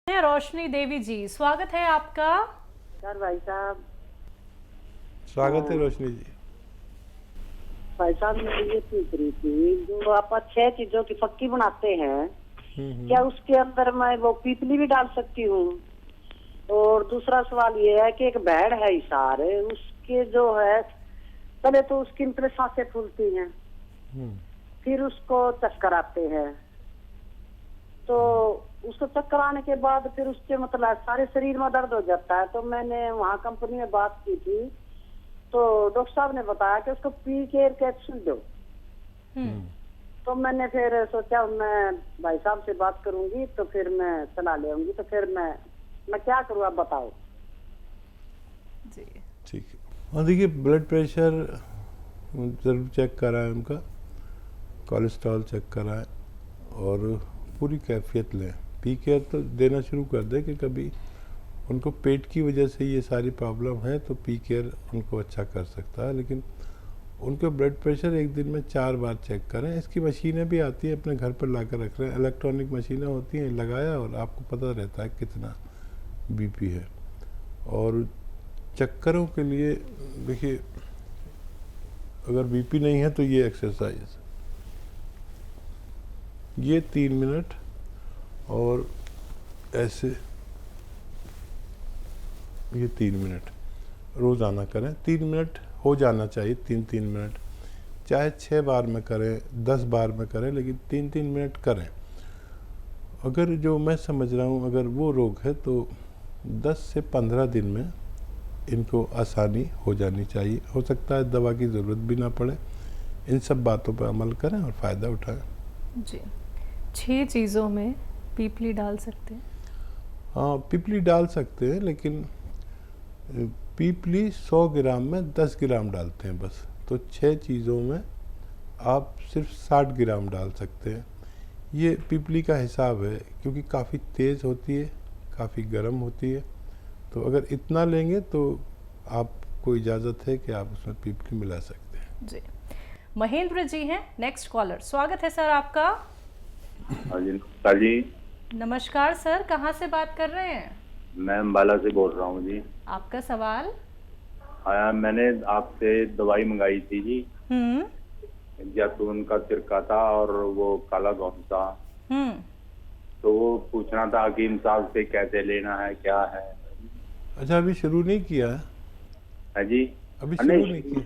हैं रोशनी देवी जी, स्वागत है आपका। सर भाई साहब, स्वागत है रोशनी जी। भाई साहब मैं ये पूछ रही थी, जो आप 6 चीजों की फक्की बनाते हैं, क्या उसके अंदर मैं वो पीपली भी डाल सकती हूँ? और दूसरा सवाल ये है कि एक भेड़ है हिसार, उसके जो है पहले तो उसकी मतलब सांसें फूलती हैं, फिर उसको चक्कर आते हैं, तो उसको चक्कर आने के बाद फिर उसके मतलब सारे शरीर में दर्द हो जाता है। तो मैंने वहाँ कंपनी में बात की थी, तो डॉक्टर साहब ने बताया कि उसको पी केयर कैप्सूल दो। तो मैंने फिर सोचा मैं भाई साहब से बात करूंगी तो फिर मैं सलाह ले आऊंगी। तो फिर मैं क्या करूँ, आप बताओ जी। ठीक है। और देखिए, ब्लड प्रेशर ज़रूर चेक कराएं, उनका कोलेस्ट्रॉल चेक कराएं और पूरी कैफियत लें। पी केयर तो देना शुरू कर दें कि कभी उनको पेट की वजह से ये सारी प्रॉब्लम है तो पी केयर उनको अच्छा कर सकता है। लेकिन उनका ब्लड प्रेशर एक दिन में 4 बार चेक करें। इसकी मशीनें भी आती है, अपने घर पर ला कर रख रहे हैं, इलेक्ट्रॉनिक मशीनें होती हैं, लगाया और आपको पता रहता है कितना बीपी है। और चक्करों के लिए देखिए, अगर बीपी नहीं है तो ये एक्सरसाइज, ये 3 मिनट और ऐसे ये 3 मिनट रोज़ाना करें। 3 मिनट हो जाना चाहिए, 3-3 मिनट, चाहे 6 बार में करें 10 बार में करें, लेकिन 3-3 मिनट करें। अगर जो मैं समझ रहा हूँ, अगर वो रोग है तो 10 से 15 दिन में इनको आसानी हो जानी चाहिए। हो सकता है दवा की ज़रूरत भी ना पड़े। इन सब बातों पर अमल करें और फ़ायदा उठाएं। जी, 6 चीज़ों में पीपली डाल सकते हैं? हाँ, पीपली डाल सकते हैं, लेकिन पीपली 100 ग्राम में 10 ग्राम डालते हैं बस। तो 6 चीज़ों में आप सिर्फ 60 ग्राम डाल सकते हैं। ये पीपली का हिसाब है, क्योंकि काफ़ी तेज़ होती है, काफ़ी गर्म होती है। तो अगर इतना लेंगे तो आपको इजाज़त है कि आप उसमें पीपली मिला सकते हैं। जी। महेंद्र जी हैं नेक्स्ट कॉलर, स्वागत है सर आपका। हाँ जी, नमस्कार जी। नमस्कार सर, कहाँ से बात कर रहे हैं? मैं अम्बाला से बोल रहा हूँ जी। आपका सवाल? हाँ, मैंने आपसे दवाई मंगाई थी जी। जैतून का सिरका था और वो काला घोंस था। तो वो पूछना था हकीम साहब से कैसे लेना है, क्या है। अच्छा, अभी शुरू नहीं किया है? है जी? अभी शुरू नहीं किया?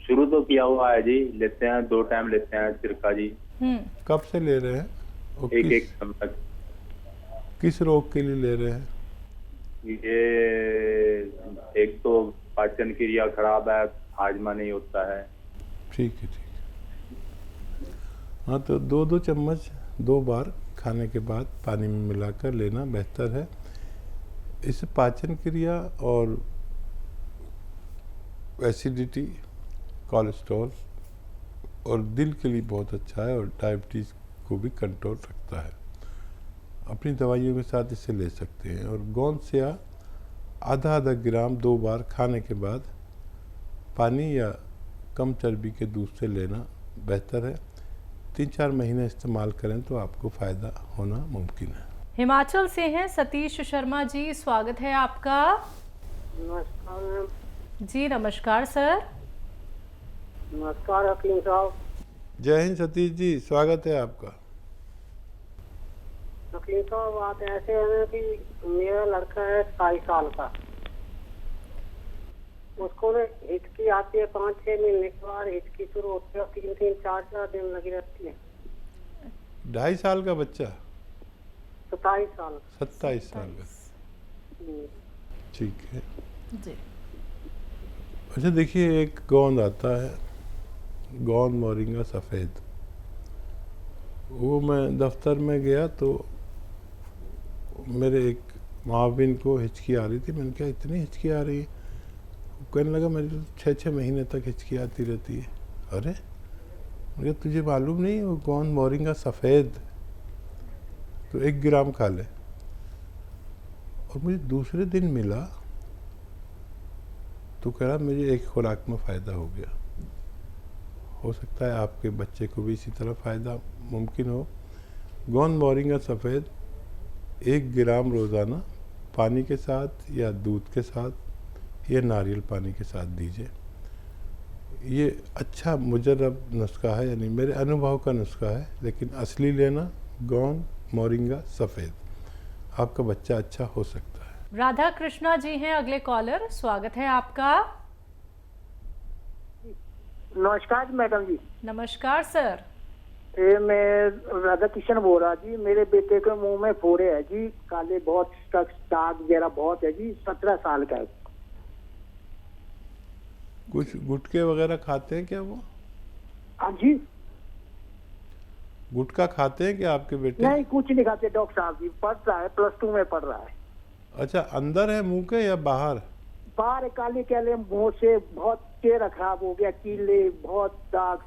शुरू तो किया हुआ है जी। लेते हैं, 2 टाइम लेते हैं सिरका जी। कब से ले रहे हैं? और एक समय तक। किस रोग के लिए ले रहे हैं? ये एक तो पाचन क्रिया खराब है, हाजमा नहीं होता है। ठीक है, ठीक है। हाँ, तो 2-2 चम्मच 2 बार खाने के बाद पानी में मिलाकर लेना बेहतर है। इससे पाचन क्रिया और एसिडिटी, कोलेस्ट्रॉल और दिल के लिए बहुत अच्छा है, और डायबिटीज़ को भी कंट्रोल रखता है। अपनी दवाइयों के साथ इसे ले सकते हैं। और गोंद से आधा ग्राम 2 बार खाने के बाद पानी या कम चर्बी के दूध से लेना बेहतर है। 3-4 महीने इस्तेमाल करें तो आपको फ़ायदा होना मुमकिन है। हिमाचल से हैं सतीश शर्मा जी, स्वागत है आपका। नमस्कार जी नमस्कार सर। नमस्कार हकीम साहब। जय हिंद सतीश जी, स्वागत है आपका। हकीम साहब, बात ऐसे है कि मेरा लड़का है 27 साल का, उसको ना हिचकी आती है 5-6 महीने के बाद हिचकी शुरू होती है, 3-3, 4-4 दिन लगी रहती है। 2.5 साल का बच्चा? 27 साल। 27 साल का, ठीक है जी। अच्छा, देखिए, एक गोंद आता है, गोंद मोरिंगा सफ़ेद। वो मैं दफ्तर में गया तो मेरे एक माविन को हिचकी आ रही थी। मैंने कहा, इतनी हिचकी आ रही है? वो कहने लगा, मेरी तो 6-6 महीने तक हिचकी आती रहती है। अरे, मैंने कहा, तुझे मालूम नहीं वो गोंद मोरिंगा सफ़ेद, तो 1 ग्राम खा ले। और मुझे दूसरे दिन मिला तो कह रहा, मुझे एक खुराक में फ़ायदा हो गया। हो सकता है आपके बच्चे को भी इसी तरह फ़ायदा मुमकिन हो। गोंद मोरिंगा सफ़ेद 1 ग्राम रोज़ाना पानी के साथ या दूध के साथ या नारियल पानी के साथ दीजिए। ये अच्छा मुजर्रब नुस्खा है, यानी मेरे अनुभव का नुस्खा है, लेकिन असली लेना गोंद, मोरिंगा, सफ़ेद, आपका बच्चा अच्छा हो सकता है। राधा कृष्णा जी हैं अगले कॉलर, स्वागत है आपका। नमस्कार मैडम जी। नमस्कार सर। ये मैं राधा कृष्ण बोल रहा जी। मेरे बेटे के मुंह में फोड़े है जी, काले बहुत, दाग वगैरह बहुत है जी। 17 साल का है। कुछ गुटके वगैरह खाते हैं क्या वो? हाँ जी। गुटखा खाते हैं क्या आपके बेटे? नहीं, कुछ नहीं खाते डॉक्टर साहब जी। पढ़ रहा है, +2 में पढ़ रहा है। अच्छा, अंदर है मुंह के या बाहर? बाहर काले काले मुंह से, बहुत चेहरा खराब हो गया, कीले, बहुत दाग,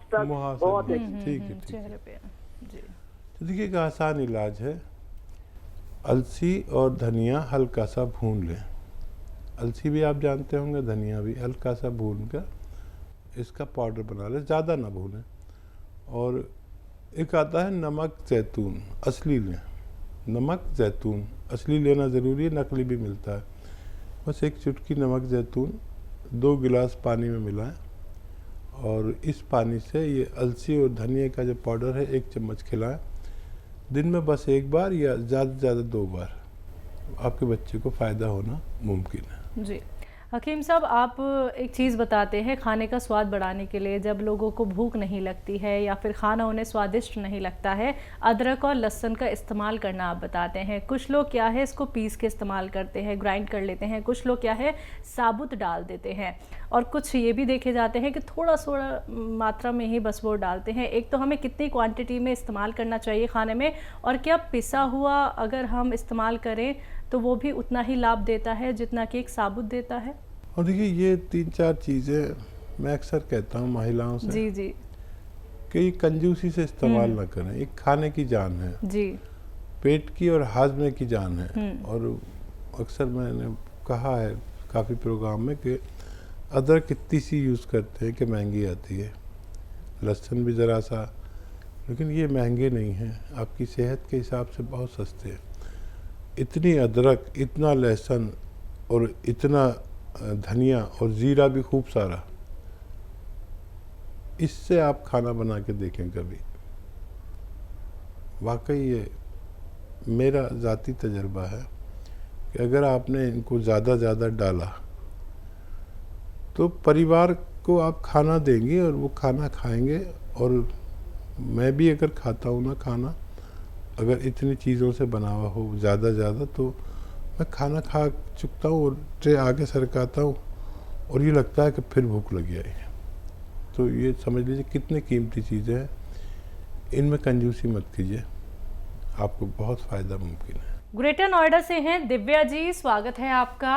बहुत है। ठीक है, चेहरे पे जी। तो देखिए, एक आसान इलाज है। अलसी और धनिया हल्का सा भून लें। अलसी भी आप जानते होंगे, धनिया भी हल्का सा भून कर इसका पाउडर बना लें, ज़्यादा ना भूनें। और एक आता है नमक जैतून, असली लें। नमक जैतून असली लेना ज़रूरी है, नकली भी मिलता है। बस 1 चुटकी नमक जैतून 2 गिलास पानी में मिलाएं और इस पानी से ये अलसी और धनिया का जो पाउडर है 1 चम्मच खिलाएं। दिन में बस 1 बार या ज़्यादा से ज़्यादा 2 बार, आपके बच्चे को फ़ायदा होना मुमकिन है। जी हकीम साहब, आप एक चीज़ बताते हैं खाने का स्वाद बढ़ाने के लिए, जब लोगों को भूख नहीं लगती है या फिर खाना उन्हें स्वादिष्ट नहीं लगता है, अदरक और लहसुन का इस्तेमाल करना आप बताते हैं। कुछ लोग क्या है इसको पीस के इस्तेमाल करते हैं, ग्राइंड कर लेते हैं, कुछ लोग क्या है साबुत डाल देते हैं, और कुछ ये भी देखे जाते हैं कि थोड़ा थोड़ा मात्रा में ही बस वो डालते हैं। एक तो हमें कितनी क्वांटिटी में इस्तेमाल करना चाहिए खाने में, और क्या पिसा हुआ अगर हम इस्तेमाल करें तो वो भी उतना ही लाभ देता है जितना कि एक साबुत देता है? और देखिए, ये 3-4 चीज़ें मैं अक्सर कहता हूँ महिलाओं से जी जी कि ये कंजूसी से इस्तेमाल ना करें। ये खाने की जान है जी, पेट की और हाजमे की जान है। और अक्सर मैंने कहा है काफ़ी प्रोग्राम में कि अदरक इतनी सी यूज़ करते हैं कि महंगी आती है, लहसुन भी ज़रा सा, लेकिन ये महंगे नहीं हैं, आपकी सेहत के हिसाब से बहुत सस्ते हैं। इतनी अदरक, इतना लहसुन और इतना धनिया और ज़ीरा भी खूब सारा, इससे आप खाना बना के देखें कभी। वाकई ये मेरा ज़ाती तजर्बा है कि अगर आपने इनको ज़्यादा डाला तो परिवार को आप खाना देंगे और वो खाना खाएंगे। और मैं भी अगर खाता हूँ ना खाना, अगर इतनी चीज़ों से बना हुआ हो ज़्यादा, तो मैं खाना खा चुकता हूँ और ट्रे आगे सरकाता हूँ और ये लगता है कि फिर भूख लगी आई है। तो ये समझ लीजिए कितनी कीमती चीज़ें हैं, इनमें कंजूसी मत कीजिए, आपको बहुत फ़ायदा मुमकिन है। ग्रेटर नोएडा से हैं दिव्या जी, स्वागत है आपका।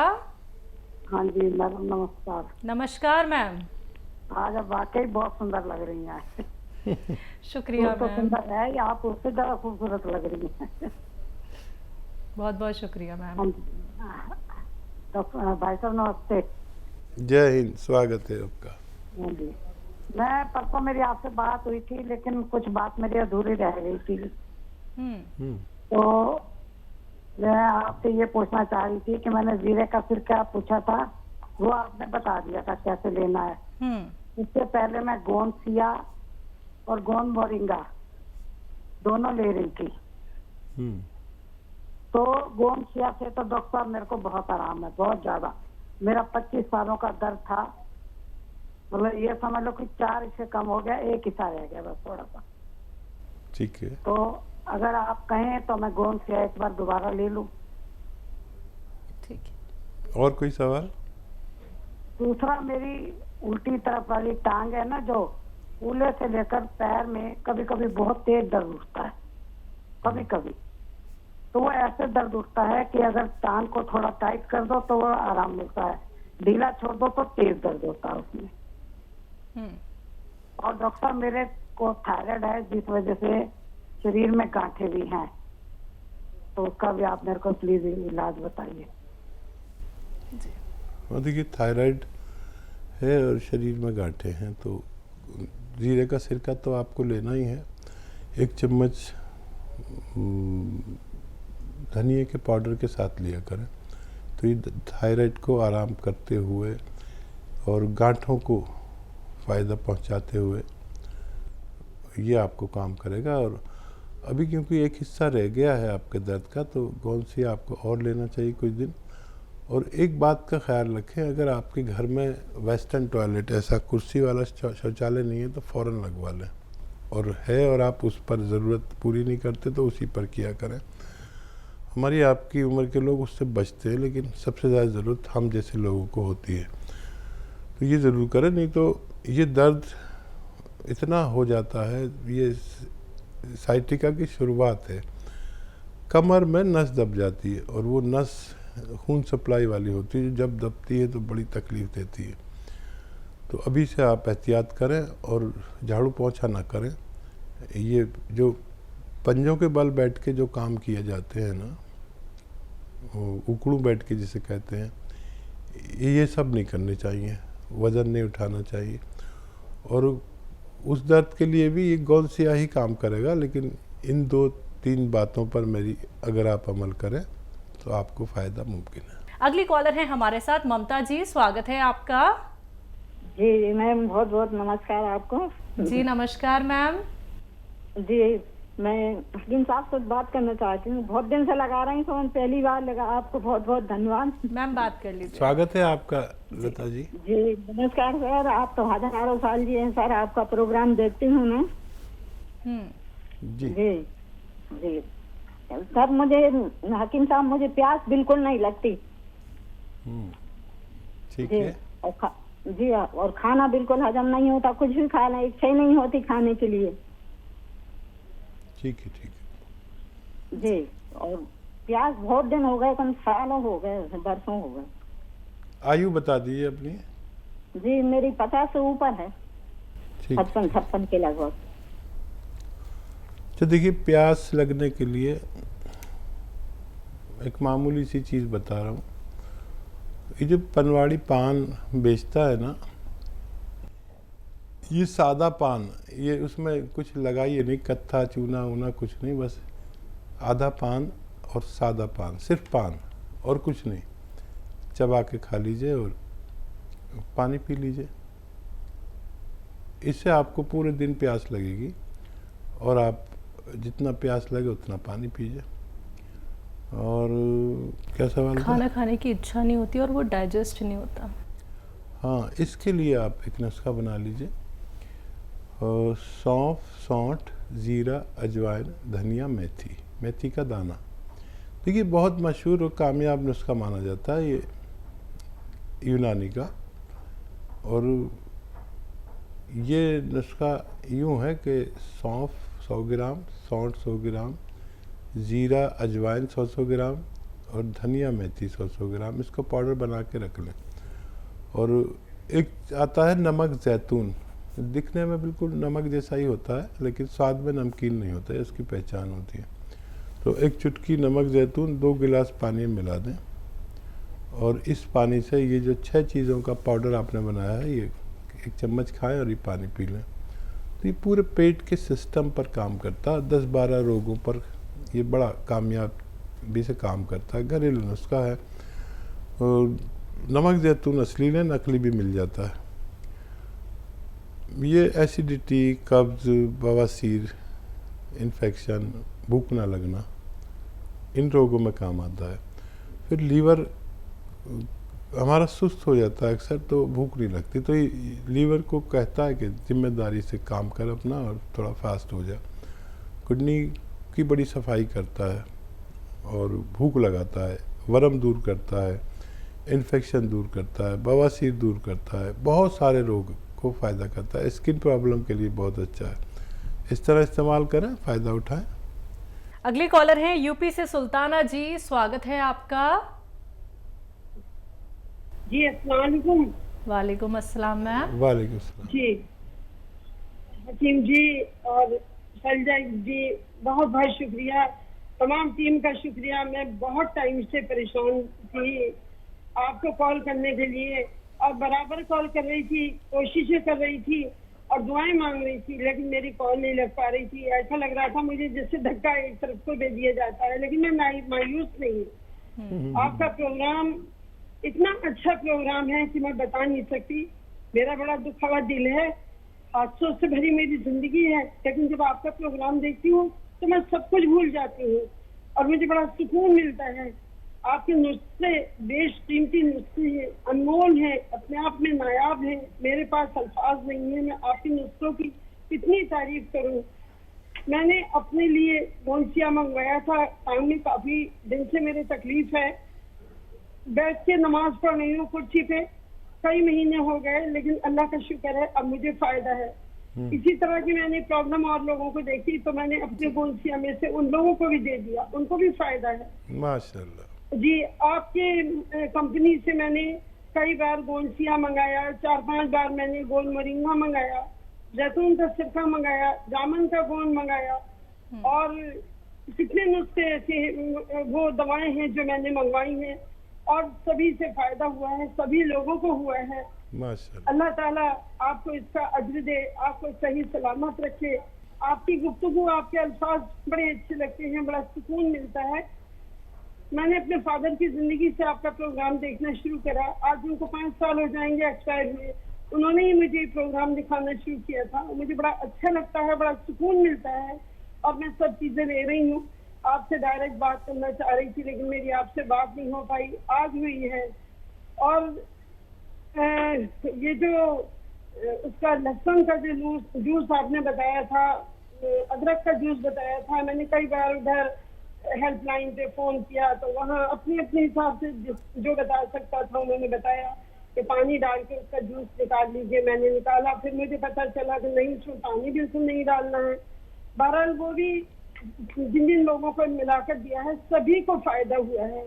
हाँ जी मैडम, नमस्कार। नमस्कार मैम। आज आप वाकई बहुत सुंदर लग रही हैं। शुक्रिया तो मैम, सुंदर है, आप उससे ज़्यादा खूबसूरत लग रही हैं। बहुत बहुत शुक्रिया मैम। हाँ जी। तो भाई साहब नमस्ते। जय हिंद, स्वागत है आपका। हाँ जी, मैं परसों मेरी आपसे बात हुई थी, लेकिन कुछ बात मेरी अधूरी रह गई थी। तो मैं आपसे ये पूछना चाह रही थी कि मैंने जीरे का सिरका पूछा था, वो आपने बता दिया था कैसे लेना है। इससे पहले मैं गोंद सिया और गोंद मोरिंगा दोनों ले रही थी। तो गोंद सिया से तो डॉक्टर साहब मेरे को बहुत आराम है, बहुत ज्यादा। मेरा 25 सालों का दर्द था, मतलब ये समझ लो कि 4 इससे कम हो गया, 1 हिस्सा रह गया बस थोड़ा सा। ठीक है। तो अगर आप कहें तो मैं गोंद सिया एक बार दोबारा ले लूं। ठीक है। और कोई सवाल? दूसरा, मेरी उल्टी तरफ वाली टांग है ना, जो कूल्हे से लेकर पैर में कभी कभी बहुत तेज दर्द उठता है, कभी कभी तो वो ऐसे दर्द उठता है कि अगर टांग को थोड़ा टाइट कर दो तो वो आराम मिलता है, ढीला छोड़ दो तो तेज दर्द होता है उसमें। और डॉक्टर मेरे को थायराइड है, जिस वजह से शरीर में गांठें भी हैं, तो उसका भी आप मेरे को प्लीज इलाज बताइए। देखिए, थायराइड है और शरीर में गांठें हैं, तो जीरे का सिरका तो आपको लेना ही है। 1 चम्मच धनिए के पाउडर के साथ लिया करें। तो ये थायराइड को आराम करते हुए और गांठों को फ़ायदा पहुंचाते हुए ये आपको काम करेगा। और अभी क्योंकि एक हिस्सा रह गया है आपके दर्द का, तो गोंसी आपको और लेना चाहिए कुछ दिन। और एक बात का ख्याल रखें, अगर आपके घर में वेस्टर्न टॉयलेट, ऐसा कुर्सी वाला शौचालय नहीं है तो फ़ौरन लगवा लें, और है और आप उस पर ज़रूरत पूरी नहीं करते तो उसी पर किया करें। हमारी आपकी उम्र के लोग उससे बचते हैं, लेकिन सबसे ज़्यादा ज़रूरत हम जैसे लोगों को होती है, तो ये ज़रूर करें। नहीं तो ये दर्द इतना हो जाता है, ये साइटिका की शुरुआत है। कमर में नस दब जाती है और वो नस खून सप्लाई वाली होती है, जब दबती है तो बड़ी तकलीफ़ देती है। तो अभी से आप एहतियात करें और झाड़ू पोंछा ना करें। ये जो पंजों के बल बैठ के जो काम किए जाते हैं ना, उकड़ू बैठ के जिसे कहते हैं, ये सब नहीं करने चाहिए, वज़न नहीं उठाना चाहिए। और उस दर्द के लिए भी ये गोंसिया ही काम करेगा, लेकिन इन 2-3 बातों पर मेरी अगर आप अमल करें तो आपको फ़ायदा मुमकिन है। अगली कॉलर है हमारे साथ ममता जी, स्वागत है आपका। जी मैम, बहुत बहुत नमस्कार आपको। जी नमस्कार मैम। जी, मैं हकीम साहब से बात करना चाहती हूँ, बहुत दिन से लगा रही हूँ, पहली बार लगा। आपको बहुत बहुत धन्यवाद। मैम बात कर लीजिए। स्वागत है आपका लता जी। जी नमस्कार सर, आप तो हजारों साल जी हैं सर, आपका प्रोग्राम देखती हूँ मैं। जी जी जी सर, मुझे हकीम साहब, मुझे प्यास बिल्कुल नहीं लगती। ठीक जी, है। और जी, और खाना बिल्कुल हजम नहीं होता, कुछ भी खाना इच्छा ही नहीं होती खाने के लिए। ठीक है। जी, और प्यास बहुत दिन हो गए, कम सालों हो गए, बरसों हो गए। आयु बता दीजिए अपनी। जी मेरी 50 से ऊपर है, ठीक। 56 के लगभग। तो देखिए, प्यास लगने के लिए एक मामूली सी चीज़ बता रहा हूँ। ये जो पनवाड़ी पान बेचता है ना, ये सादा पान, ये उसमें कुछ लगाइए नहीं, कत्था चूना वूना कुछ नहीं, बस आधा पान और सादा पान, सिर्फ पान और कुछ नहीं, चबा के खा लीजिए और पानी पी लीजिए। इससे आपको पूरे दिन प्यास लगेगी और आप जितना प्यास लगे उतना पानी पीजिए। और क्या सवाल था? खाना खाने की इच्छा नहीं होती और वो डाइजेस्ट नहीं होता। हाँ, इसके लिए आप एक नुस्खा बना लीजिए। सौंफ, सौंठ, ज़ीरा, अजवाइन, धनिया, मेथी का दाना। देखिए, बहुत मशहूर और कामयाब नुस्खा माना जाता है ये यूनानी का। और ये नुस्खा यूँ है कि सौंफ 100 ग्राम, सौंठ 100 ग्राम, ज़ीरा अजवाइन 100 ग्राम और धनिया मेथी 100 ग्राम, इसको पाउडर बना के रख लें। और एक आता है नमक ज़ैतून, दिखने में बिल्कुल नमक जैसा ही होता है, लेकिन स्वाद में नमकीन नहीं होता है, इसकी पहचान होती है। तो एक चुटकी नमक ज़ैतून 2 गिलास पानी में मिला दें, और इस पानी से ये जो 6 चीज़ों का पाउडर आपने बनाया है, ये 1 चम्मच खाएं और ये पानी पी लें। तो ये पूरे पेट के सिस्टम पर काम करता है, 10-12 रोगों पर ये बड़ा कामयाबी से काम करता है। घरेलू नुस्खा है। और नमक ज़ैतून असली लें, नकली भी मिल जाता है। ये एसिडिटी, कब्ज़, बवासीर, इन्फेक्शन, भूख ना लगना, इन रोगों में काम आता है। फिर लीवर हमारा सुस्त हो जाता है अक्सर, तो भूख नहीं लगती, तो ये लीवर को कहता है कि जिम्मेदारी से काम कर अपना और थोड़ा फास्ट हो जा। किडनी की बड़ी सफाई करता है और भूख लगाता है, वरम दूर करता है, इन्फेक्शन दूर करता है, बवासीर दूर करता है, बहुत सारे रोग को फ़ायदा करता है। स्किन प्रॉब्लम के लिए बहुत अच्छा है। इस तरह इस्तेमाल करें, फ़ायदा उठाएं। अगली कॉलर है यूपी से सुल्ताना जी, स्वागत है आपका। जी अस्सलाम वालेकुम। वालेकुम अस्सलाम मैम। वालेकुम अस्सलाम। जी हकीम जी और सलजा जी, बहुत बहुत शुक्रिया, तमाम टीम का शुक्रिया। मैं बहुत टाइम से परेशान थी आपको कॉल करने के लिए, और बराबर कॉल कर रही थी, कोशिशें कर रही थी, और दुआएं मांग रही थी, लेकिन मेरी कॉल नहीं लग पा रही थी। ऐसा लग रहा था मुझे जैसे धक्का एक तरफ को दे दिया जाता है, लेकिन मैं मायूस नहीं हूँ। आपका प्रोग्राम इतना अच्छा प्रोग्राम है कि मैं बता नहीं सकती। मेरा बड़ा दुखा हुआ दिल है, हादसों से भरी मेरी जिंदगी है, लेकिन जब आपका प्रोग्राम देखती हूँ तो मैं सब कुछ भूल जाती हूँ और मुझे बड़ा सुकून मिलता है। आपके नुस्खे बेशकीमती नुस्खे हैं, अनमोल हैं, अपने आप में नायाब हैं। मेरे पास अल्फाज नहीं है, मैं आपके नुस्खों की कितनी तारीफ करूं। मैंने अपने लिए गोंसिया मंगवाया था, टांग में काफी दिन से मेरे तकलीफ है, बैठ के नमाज पढ़ रही हूँ कुर्सी पे, कई महीने हो गए, लेकिन अल्लाह का शुक्र है अब मुझे फायदा है। इसी तरह की मैंने प्रॉब्लम और लोगों को देखी तो मैंने अपने गोंसिया में से उन लोगों को भी दे दिया, उनको भी फायदा है। माशाल्लाह जी, आपके कंपनी से मैंने कई बार गोंसिया मंगाया, 4-5 बार मैंने गोल मोरिंगा मंगाया, जैतून का सिरका मंगाया, जामुन का गोंद मंगाया और कितने नुस्खे ऐसे वो दवाएं हैं जो मैंने मंगवाई हैं और सभी से फायदा हुआ है, सभी लोगों को हुआ है। माशाल्लाह। अल्लाह ताला आपको इसका अज्र दे, आपको सही सलामत रखे। आपकी गुफ्तगू, आपके अल्फाज बड़े अच्छे लगते हैं, बड़ा सुकून मिलता है। मैंने अपने फादर की जिंदगी से आपका प्रोग्राम देखना शुरू करा, आज उनको 5 साल हो जाएंगे एक्सपायर हुए। उन्होंने ही मुझे प्रोग्राम दिखाना शुरू किया था, मुझे बड़ा अच्छा लगता है, बड़ा सुकून मिलता है और मैं सब चीजें ले रही हूँ। आपसे डायरेक्ट बात करना चाह रही थी लेकिन मेरी आपसे बात नहीं हो पाई, आज हुई है। और ये जो उसका लहसुन का जो जूस आपने बताया था, अदरक का जूस बताया था, मैंने कई बार उधर हेल्पलाइन पे फोन किया तो वहाँ अपने अपने हिसाब से जो बता सकता था उन्होंने बताया कि पानी डाल के उसका जूस निकाल लीजिए। मैंने निकाला, फिर मुझे पता चला कि नहीं, उसमें पानी बिल्कुल नहीं डालना है। बहरहाल वो भी जिन जिन लोगों को मिलाकर दिया है सभी को फायदा हुआ है।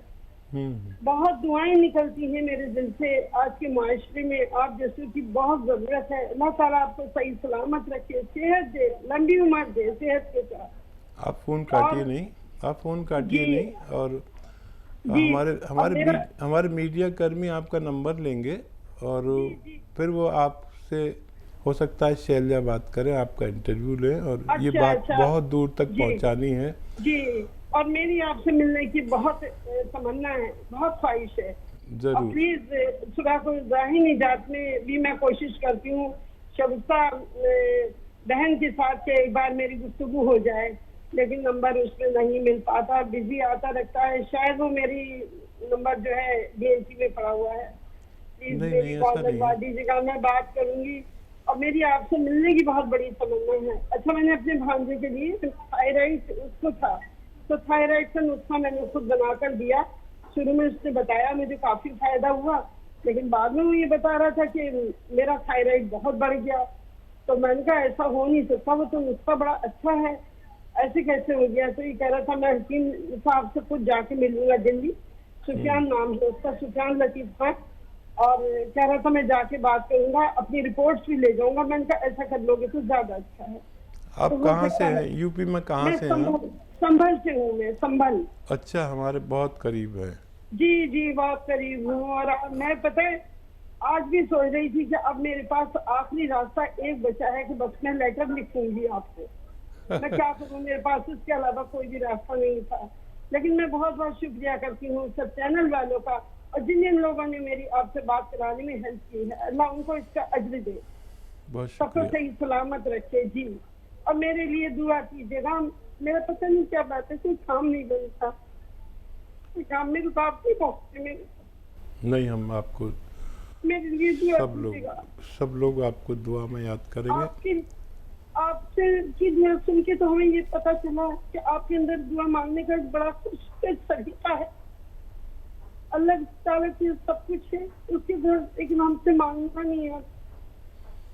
बहुत दुआएं निकलती हैं मेरे दिल से आज के माशरे में, आप जैसे की बहुत जरूरत है। अल्लाह ताला आपको सही सलामत रखे, सेहत दे, लंबी उम्र दे सेहत के साथ। आप फोन काटिए नहीं, आप फोन काटिए नहीं। और हमारे मीडिया कर्मी आपका नंबर लेंगे और फिर वो आपसे हो सकता है शैल्या बात करें, आपका इंटरव्यू लें और ये बात बहुत दूर तक पहुंचानी है। जी, और मेरी आपसे मिलने की बहुत तमन्ना है, बहुत ख्वाहिश है। जरूर। प्लीज सुबह को जाही निजात में भी मैं कोशिश करती हूँ शगुफ्ता बहन के साथ के एक बार मेरी गुफ्तगू हो जाए, लेकिन नंबर उसमें नहीं मिल पाता, बिजी आता रहता है। शायद वो मेरी नंबर जो है DNC में पड़ा हुआ है। प्लीज मेरी कॉल लगवा दीजिएगा, मैं बात करूंगी। और मेरी आपसे मिलने की बहुत बड़ी तमन्ना है। अच्छा, मैंने अपने भांजे के लिए थायराइड उसको था तो थायराइड का नुस्खा मैंने खुद बनाकर दिया। शुरू में उसने बताया, मुझे काफी फायदा हुआ, लेकिन बाद में वो ये बता रहा था कि मेरा थायराइड बहुत बढ़ गया। तो मैंने कहा ऐसा हो नहीं सकता, वो तो नुस्खा बड़ा अच्छा है, ऐसे कैसे हो गया? तो ये कह रहा था मैं हकीम साहब से खुद जाके मिलूंगा दिल्ली, सुफियान नाम है उसका, सुफियान लतीफ खान, और कह रहा था मैं जाके बात करूंगा, अपनी रिपोर्ट्स भी ले जाऊंगा। मैंने कहा ऐसा कर लोगे तो ज्यादा अच्छा है। आप तो कहाँ से हैं? यूपी में कहाँ से हैं? संभल से हूँ मैं, संभल। अच्छा, हमारे बहुत करीब है। जी जी, बहुत करीब हूँ। और मैं पता है आज भी सोच रही थी कि अब मेरे पास आखिरी रास्ता एक बचा है कि बस मैं लेटर लिखूंगी आपको। मैं क्या करूँ, मेरे पास इसके अलावा कोई भी रास्ता नहीं था। लेकिन मैं बहुत बहुत शुक्रिया करती हूँ सब चैनल वालों का और जिन जिन लोगों ने मेरी आपसे बात कराने में हेल्प की है। अल्लाह उनको इसका अज्र दे, सबको सही सलामत रखे। जी, और मेरे लिए दुआ कीजिएगा। मेरा पता नहीं क्या बात है, कोई काम नहीं बनता, कोई काम में रुकावट नहीं पहुँचती मेरे। नहीं, हम आपको मेरे लिए दुआ कीजिएगा। सब लोग आपको दुआ में याद करेंगे। आपसे की दुआ सुन के तो हमें ये पता चला कि आपके अंदर दुआ मांगने का एक बड़ा खुशकिस्मत तरीका है। अल्लाह ताला की सब कुछ है उसके घर, लेकिन हमसे मांगना नहीं है।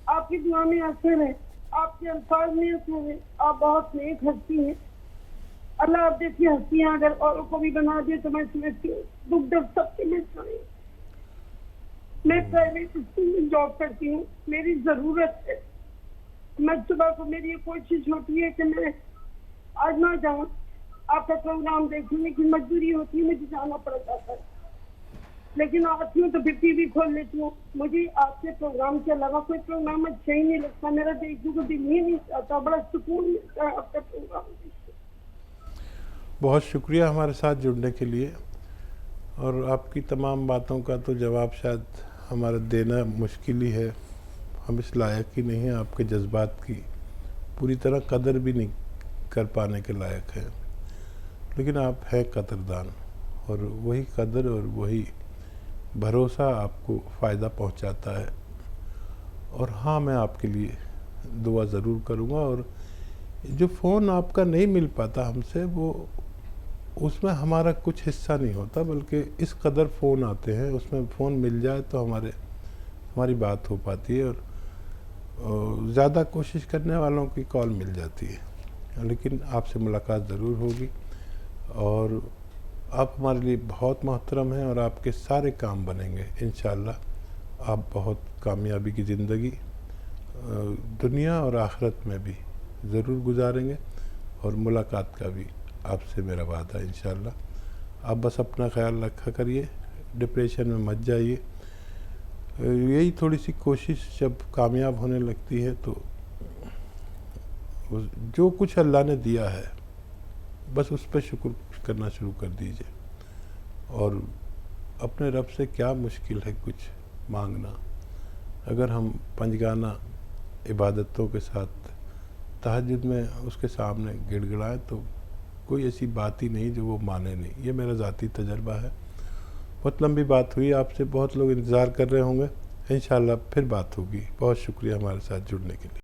आपकी दुआ में असर है, आपके अल्फाज में असर है। आप बहुत नेक हस्ती हैं। अल्लाह आप जैसी हस्तियां अगर औरों को भी बना दे तो मैं समझती हूँ दुख दर्द सबके में जाए। मैं प्राइवेट स्कूल में जॉब करती हूँ, मेरी जरूरत है। मैं सुबह को मेरी ये कोशिश होती है कि मैं आज ना जाऊँ, आपका प्रोग्राम देखने की मजबूरी होती है, मुझे जाना पड़ जाता है। लेकिन आती हूँ तो फिर टीवी खोल लेती हूँ। मुझे आपके प्रोग्राम के अलावा कोई प्रोग्राम अच्छा ही नहीं लगता, मेरा देखने को दिल ही नहीं चाहता, बड़ा सुकून मिलता है आपका प्रोग्राम देख के। बहुत शुक्रिया हमारे साथ जुड़ने के लिए, और आपकी तमाम बातों का तो जवाब शायद हमारा देना मुश्किल ही है। हम इस लायक ही नहीं हैं, आपके जज्बात की पूरी तरह कदर भी नहीं कर पाने के लायक हैं, लेकिन आप हैं कदरदान, और वही कदर और वही भरोसा आपको फ़ायदा पहुंचाता है। और हाँ, मैं आपके लिए दुआ ज़रूर करूँगा। और जो फ़ोन आपका नहीं मिल पाता हमसे, वो उसमें हमारा कुछ हिस्सा नहीं होता, बल्कि इस कदर फ़ोन आते हैं, उसमें फ़ोन मिल जाए तो हमारी बात हो पाती है, और ज़्यादा कोशिश करने वालों की कॉल मिल जाती है। लेकिन आपसे मुलाकात ज़रूर होगी, और आप हमारे लिए बहुत मोहतरम हैं, और आपके सारे काम बनेंगे इंशाअल्लाह। आप बहुत कामयाबी की ज़िंदगी दुनिया और आखिरत में भी ज़रूर गुजारेंगे, और मुलाकात का भी आपसे मेरा वादा है इंशाअल्लाह। आप बस अपना ख्याल रखा करिए, डिप्रेशन में मत जाइए। यही थोड़ी सी कोशिश जब कामयाब होने लगती है तो जो कुछ अल्लाह ने दिया है बस उस पर शुक्र करना शुरू कर दीजिए। और अपने रब से क्या मुश्किल है कुछ मांगना, अगर हम पंजगाना इबादतों के साथ तहज्जुद में उसके सामने गिड़गिड़ाएं तो कोई ऐसी बात ही नहीं जो वो माने नहीं। ये मेरा ज़ाती तजर्बा है। बहुत लंबी बात हुई आपसे, बहुत लोग इंतज़ार कर रहे होंगे, इंशाअल्लाह फिर बात होगी। बहुत शुक्रिया हमारे साथ जुड़ने के लिए।